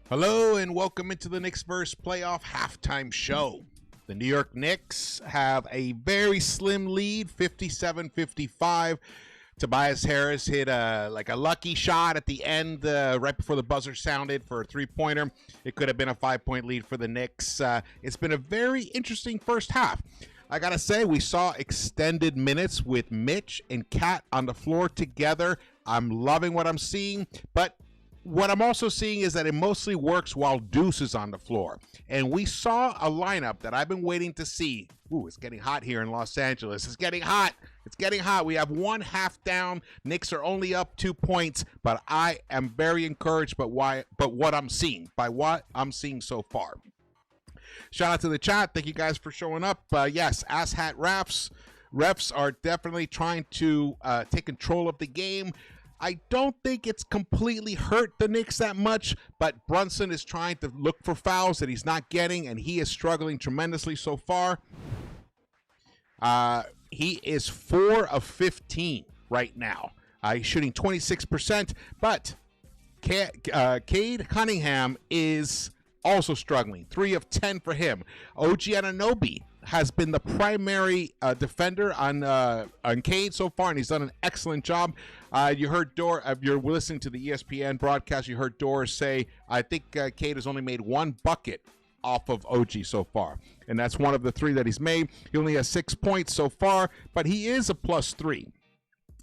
Hello and welcome into the Knicks-Verse playoff halftime show. The New York Knicks have a very slim lead, 57-55. Tobias Harris hit a lucky shot at the end right before the buzzer sounded for a three-pointer. It could have been a 5-point lead for the Knicks. It's been a very interesting first half. I gotta say, we saw extended minutes with Mitch and Cat on the floor together. I'm loving what I'm seeing, but what I'm also seeing is that it mostly works while Deuce is on the floor. And we saw a lineup that I've been waiting to see. Ooh, it's getting hot here in Los Angeles. It's getting hot. It's getting hot. We have one half down. Knicks are only up 2 points, but I am very encouraged by what I'm seeing so far. Shout out to the chat. Thank you guys for showing up. Yes, ass hat refs. Refs are definitely trying to take control of the game. I don't think it's completely hurt the Knicks that much, but Brunson is trying to look for fouls that he's not getting, and he is struggling tremendously so far. He is 4 of 15 right now. He's shooting 26%, but Cade Cunningham is also struggling. 3 of 10 for him. OG Anunoby has been the primary defender on Cade so far, and he's done an excellent job. You heard if you're listening to the ESPN broadcast, you heard Doris say, I think Cade has only made 1 bucket off of OG so far, and that's one of the 3 that he's made. He only has 6 points so far, but he is a +3.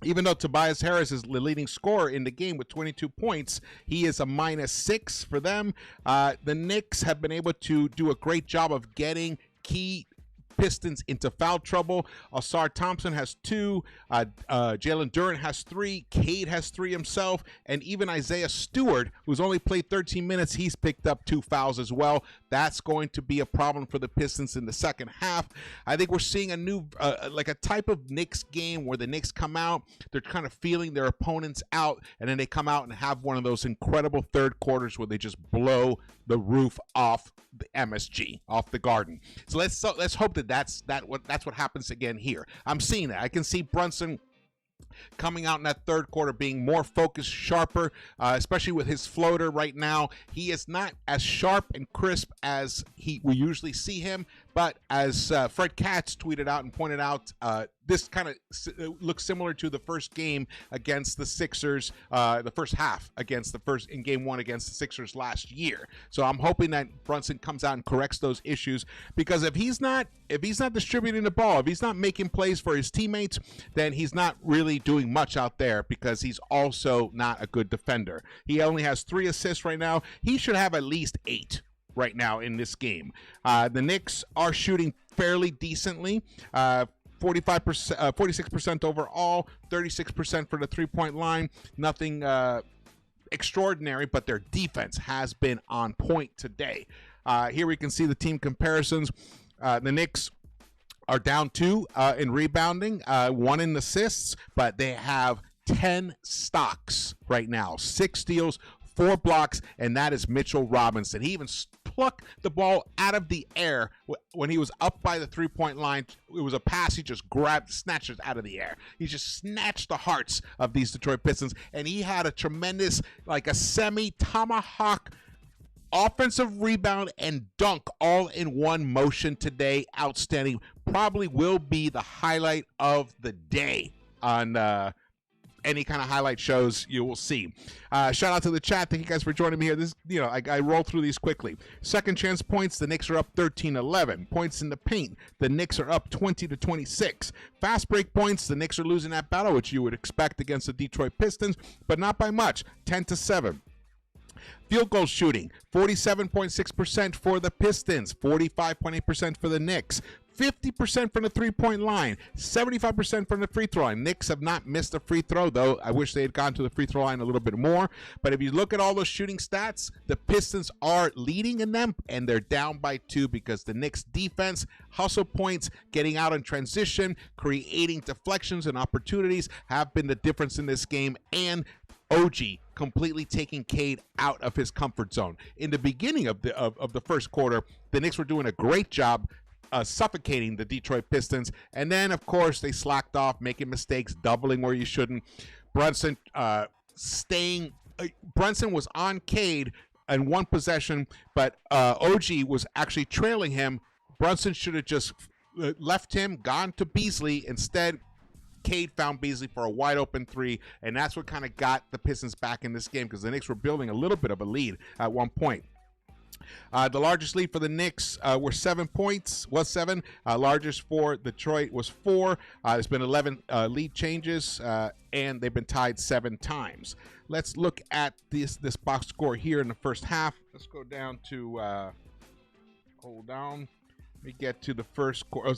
Even though Tobias Harris is the leading scorer in the game with 22 points, he is a -6 for them. The Knicks have been able to do a great job of getting key Pistons into foul trouble. Ausar Thompson has 2, Jalen Duren has 3, Cade has 3 himself, and even Isaiah Stewart, who's only played 13 minutes, he's picked up 2 fouls as well. That's going to be a problem for the Pistons in the second half. I think we're seeing a new, like a type of Knicks game where the Knicks come out, they're kind of feeling their opponents out, and then they come out and have one of those incredible third quarters where they just blow the roof off the MSG, off the Garden. So let's hope that that's what happens again here. I'm seeing that. I can see Brunson coming out in that third quarter being more focused, sharper, especially with his floater right now. He is not as sharp and crisp as we usually see him, but as Fred Katz tweeted out and pointed out, this kind of looks similar to the first game against the Sixers, the first half in game 1 against the Sixers last year. So I'm hoping that Brunson comes out and corrects those issues, because if he's not distributing the ball, if he's not making plays for his teammates, then he's not really doing much out there, because he's also not a good defender. He only has 3 assists right now. He should have at least 8 right now in this game. The Knicks are shooting fairly decently. 46% overall, 36% for the three-point line. Nothing extraordinary, but their defense has been on point today. Here we can see the team comparisons. The Knicks are down 2 in rebounding, 1 in assists, but they have 10 stocks right now, 6 steals, 4 blocks, and that is Mitchell Robinson. He even plucked the ball out of the air when he was up by the three-point line. It was a pass. He just snatched it out of the air. He just snatched the hearts of these Detroit Pistons, and he had a tremendous, like a semi-tomahawk offensive rebound and dunk all in one motion today. Outstanding. Probably will be the highlight of the day on any kind of highlight shows you will see. Shout out to the chat. Thank you guys for joining me here. This, I roll through these quickly. Second chance points, the Knicks are up 13-11. Points in the paint, the Knicks are up 20-26. Fast break points, the Knicks are losing that battle, which you would expect against the Detroit Pistons, but not by much, 10-7. Field goal shooting, 47.6% for the Pistons, 45.8% for the Knicks. 50% from the three-point line, 75% from the free throw line. Knicks have not missed a free throw, though. I wish they had gone to the free throw line a little bit more. But if you look at all those shooting stats, the Pistons are leading in them, and they're down by 2 because the Knicks defense, hustle points, getting out in transition, creating deflections and opportunities have been the difference in this game, and OG completely taking Cade out of his comfort zone. In the beginning of the first quarter, the Knicks were doing a great job suffocating the Detroit Pistons, and then of course they slacked off, making mistakes, doubling where you shouldn't. Brunson Brunson was on Cade and one possession, but OG was actually trailing him. Brunson should have just left him, gone to Beasley. Instead, Cade found Beasley for a wide open three, and that's what kind of got the Pistons back in this game because the Knicks were building a little bit of a lead at one point. The largest lead for the Knicks were 7 points, was 7. Largest for Detroit was 4. There's been 11 lead changes, and they've been tied 7 times. Let's look at this box score here in the first half. Let's go down to, hold on. Let me get to the first quarter.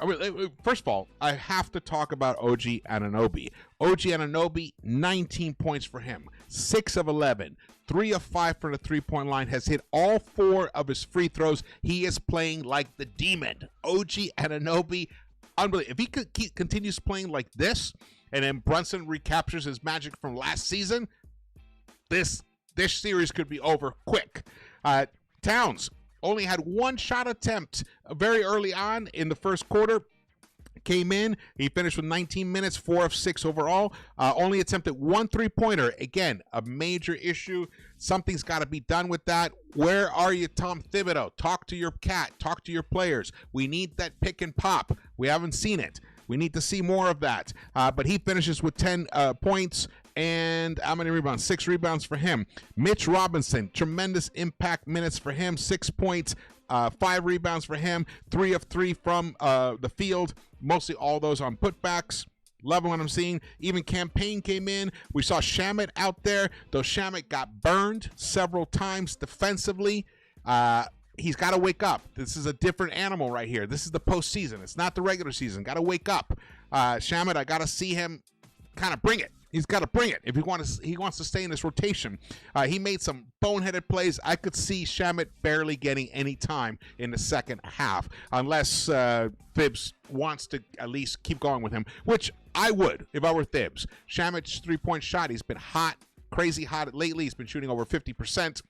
I mean, first of all, I have to talk about OG Anunoby. OG Anunoby, 19 points for him. 6 of 11. 3 of 5 from the three-point line. Has hit all 4 of his free throws. He is playing like the demon. OG Anunoby, unbelievable. If he continues playing like this, and then Brunson recaptures his magic from last season, this series could be over quick. Towns only had 1 shot attempt very early on in the first quarter. Came in, he finished with 19 minutes, 4 of 6 overall. Only attempted 1 3-pointer. Again, a major issue. Something's got to be done with that. Where are you, Tom Thibodeau? Talk to your cat. Talk to your players. We need that pick and pop. We haven't seen it. We need to see more of that. But he finishes with 10 points and how many rebounds? 6 rebounds for him. Mitch Robinson, tremendous impact minutes for him. 6 points, 5 rebounds for him. 3 of 3 from the field. Mostly all those on putbacks. Loving what I'm seeing. Even Campaign came in. We saw Shamet out there, though Shamet got burned several times defensively. He's got to wake up. This is a different animal right here. This is the postseason. It's not the regular season. Got to wake up. Shamet, I got to see him kind of bring it. He's got to bring it if he wants to stay in this rotation. He made some boneheaded plays. I could see Shamet barely getting any time in the second half unless Thibs wants to at least keep going with him, which I would if I were Thibs. Shamet's three-point shot, he's been hot, crazy hot lately. He's been shooting over 50%.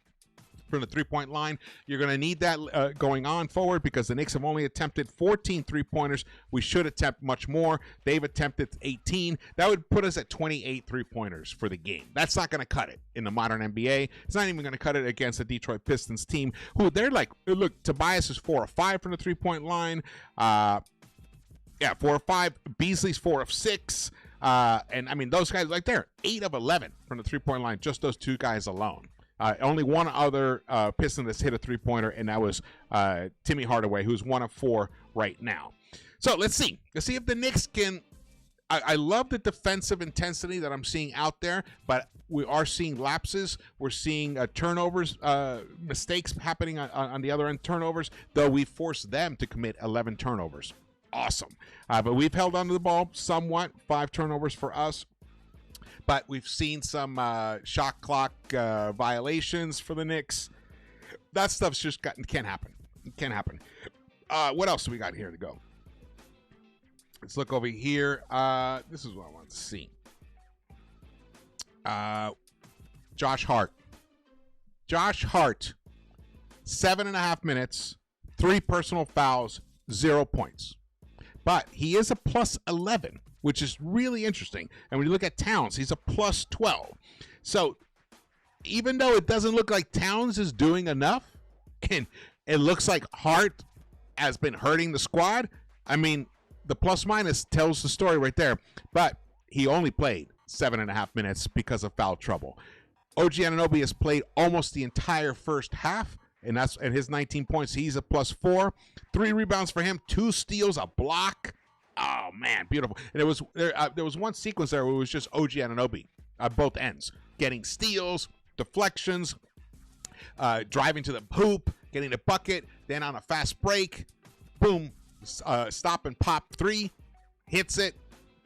From the three-point line. You're going to need that going on forward because the Knicks have only attempted 14 three-pointers. We should attempt much more. They've attempted 18. That would put us at 28 three-pointers for the game. That's not going to cut it in the modern NBA. It's not even going to cut it against the Detroit Pistons team, who they're like, look, Tobias is 4 of 5 from the three-point line. 4 of 5. Beasley's 4 of 6. And, I mean, those guys, like, they're 8 of 11 from the three-point line, just those 2 guys alone. Only one other Piston that's hit a three-pointer, and that was Timmy Hardaway, who's 1 of 4 right now. So let's see. Let's see if the Knicks can. I love the defensive intensity that I'm seeing out there, but we are seeing lapses. We're seeing turnovers, mistakes happening on the other end, turnovers, though we forced them to commit 11 turnovers. Awesome. But we've held onto the ball somewhat, 5 turnovers for us. But we've seen some shot clock violations for the Knicks. That stuff's just can't happen. It can't happen. What else do we got here to go? Let's look over here. This is what I want to see. Josh Hart. Josh Hart, 7.5 minutes, 3 personal fouls, 0 points. But he is a plus 11. Which is really interesting. And when you look at Towns, he's a plus 12. So even though it doesn't look like Towns is doing enough, and it looks like Hart has been hurting the squad, I mean, the plus minus tells the story right there. But he only played 7.5 minutes because of foul trouble. OG Anunoby has played almost the entire first half, and that's at his 19 points. He's a plus 4. 3 rebounds for him, 2 steals, a block. Oh, man, beautiful. And there was one sequence there where it was just OG Anunoby at both ends, getting steals, deflections, driving to the hoop, getting the bucket, then on a fast break, boom, stop and pop 3, hits it.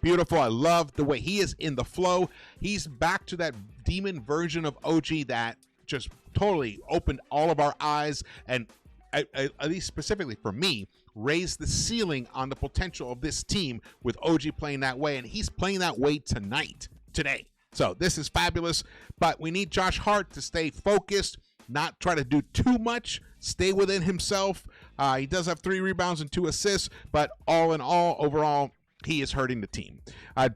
Beautiful. I love the way he is in the flow. He's back to that demon version of OG that just totally opened all of our eyes and, at least specifically for me, raised the ceiling on the potential of this team with OG playing that way, and he's playing that way today. So this is fabulous, but we need Josh Hart to stay focused, not try to do too much, stay within himself. He does have 3 rebounds and 2 assists, but all in all, overall, he is hurting the team.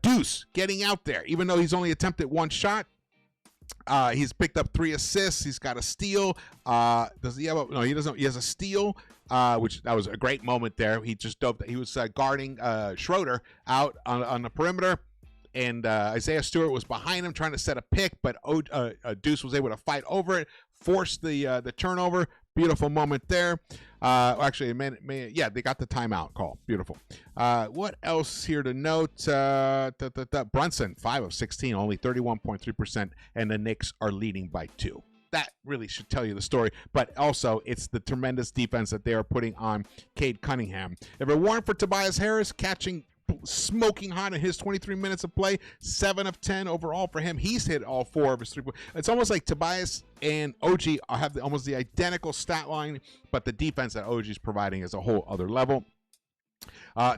Deuce getting out there, even though he's only attempted 1 shot, He's picked up 3 assists. He's got a steal. Does he have no, he doesn't. He has a steal, which that was a great moment there. He just doped. He was guarding Schroeder out on the perimeter, and Isaiah Stewart was behind him trying to set a pick, but Deuce was able to fight over it, force the turnover. Beautiful moment there. Actually, yeah, they got the timeout call. Beautiful. What else here to note? Brunson, 5 of 16, only 31.3%, and the Knicks are leading by 2. That really should tell you the story, but also it's the tremendous defense that they are putting on Cade Cunningham. If it weren't for Tobias Harris catching smoking hot in his 23 minutes of play, 7 of 10 overall for him. He's hit all 4 of his 3 points. It's almost like Tobias and OG have almost the identical stat line, but the defense that OG is providing is a whole other level.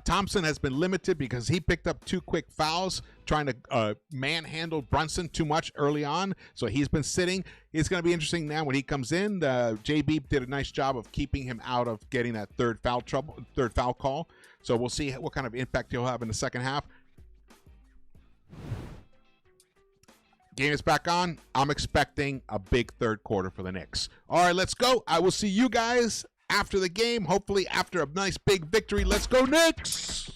Thompson has been limited because he picked up 2 quick fouls trying to manhandle Brunson too much early on, so he's been sitting. It's going to be interesting now when he comes in. JB did a nice job of keeping him out of getting that third foul call, so we'll see what kind of impact he'll have in the second half. Game is back on. I'm expecting a big third quarter for the Knicks. All right, let's go. I will see you guys after the game, hopefully after a nice big victory. Let's go, Knicks!